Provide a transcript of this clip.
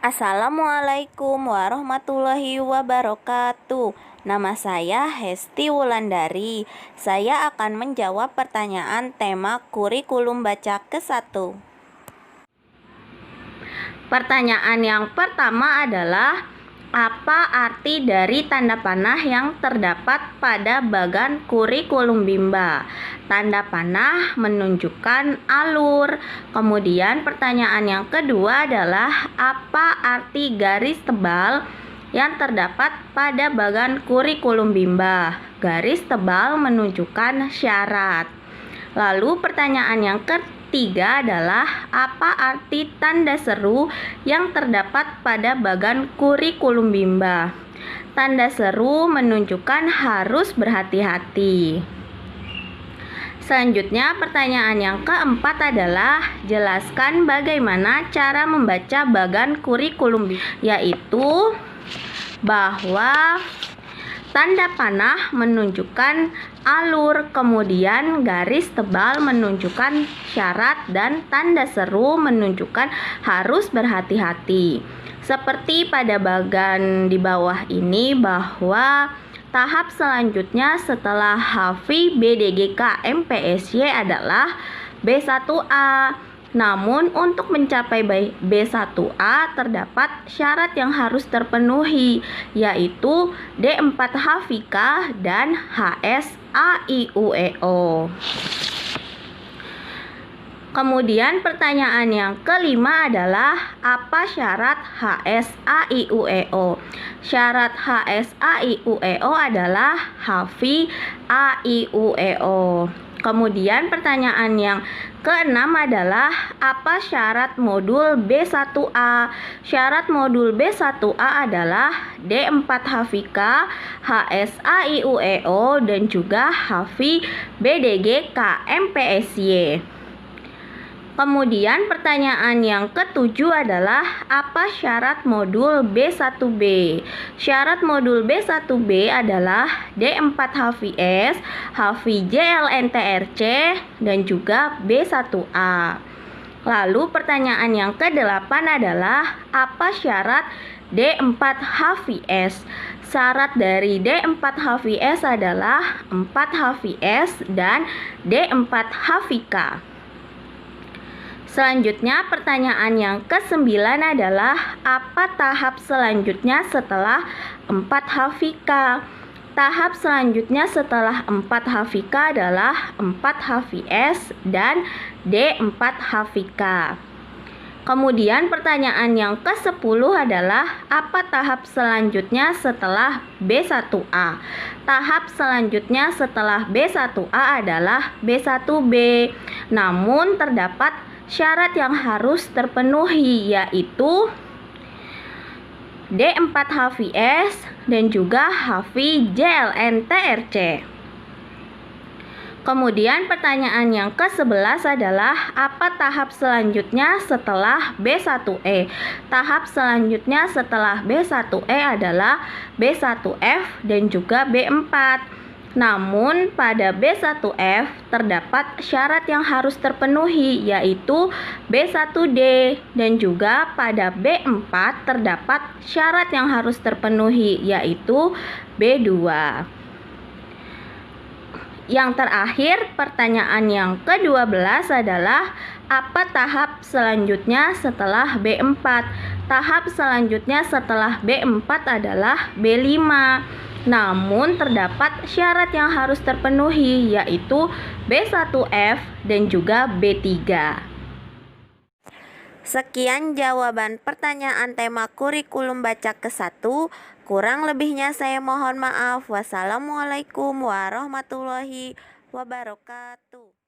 Assalamualaikum warahmatullahi wabarakatuh. Nama saya Hesti Wulandari. Saya akan menjawab pertanyaan tema kurikulum baca ke-1. Pertanyaan yang pertama adalah, apa arti dari tanda panah yang terdapat pada bagan kurikulum Bimba? Tanda panah menunjukkan alur. Kemudian pertanyaan yang kedua adalah, apa arti garis tebal yang terdapat pada bagan kurikulum Bimba? Garis tebal menunjukkan syarat. Lalu pertanyaan yang ketiga adalah, apa arti tanda seru yang terdapat pada bagan kurikulum Bimba? Tanda seru menunjukkan harus berhati-hati. Selanjutnya pertanyaan yang keempat adalah, jelaskan bagaimana cara membaca bagan kurikulum Bimba, yaitu bahwa tanda panah menunjukkan alur, kemudian garis tebal menunjukkan syarat, dan tanda seru menunjukkan harus berhati-hati. Seperti pada bagan di bawah ini, bahwa tahap selanjutnya setelah HAFI BDGK MPSY adalah B1A. Namun untuk mencapai B1A terdapat syarat yang harus terpenuhi, yaitu D4 HAFIK dan HSAIUEO. Kemudian pertanyaan yang kelima adalah, apa syarat HSAIUEO? Syarat HSAIUEO adalah HAFI AIUEO. Kemudian pertanyaan yang keenam adalah, apa syarat modul B1A? Syarat modul B1A adalah D4 HAFIK, HSAIUEO, dan juga HAFI BDG KMPSY. Kemudian pertanyaan yang ketujuh adalah, apa syarat modul B1B? Syarat modul B1B adalah D4 HVS, HVJLNTRC, dan juga B1A. Lalu pertanyaan yang kedelapan adalah, apa syarat D4 HVS? Syarat dari D4 HVS adalah 4 HVS dan D4 HVK. Selanjutnya pertanyaan yang ke-9 adalah, apa tahap selanjutnya setelah 4 HVK? Tahap selanjutnya setelah 4 HVK adalah 4 HVS dan D4 HVK. Kemudian pertanyaan yang ke-10 adalah, apa tahap selanjutnya setelah B1A? Tahap selanjutnya setelah B1A adalah B1B. Namun terdapat syarat yang harus terpenuhi, yaitu D4 HVS dan juga HAFI JLNTRC. Kemudian pertanyaan yang ke-11 adalah, apa tahap selanjutnya setelah B1E? Tahap selanjutnya setelah B1E adalah B1F dan juga B4. Namun pada B1F terdapat syarat yang harus terpenuhi, yaitu B1D, dan juga pada B4 terdapat syarat yang harus terpenuhi, yaitu B2. Yang terakhir, pertanyaan yang ke-12 adalah, apa tahap selanjutnya setelah B4? Tahap selanjutnya setelah B4 adalah B5. Namun terdapat syarat yang harus terpenuhi, yaitu B1F dan juga B3. Sekian jawaban pertanyaan tema kurikulum baca ke-1. Kurang lebihnya saya mohon maaf. Wassalamualaikum warahmatullahi wabarakatuh.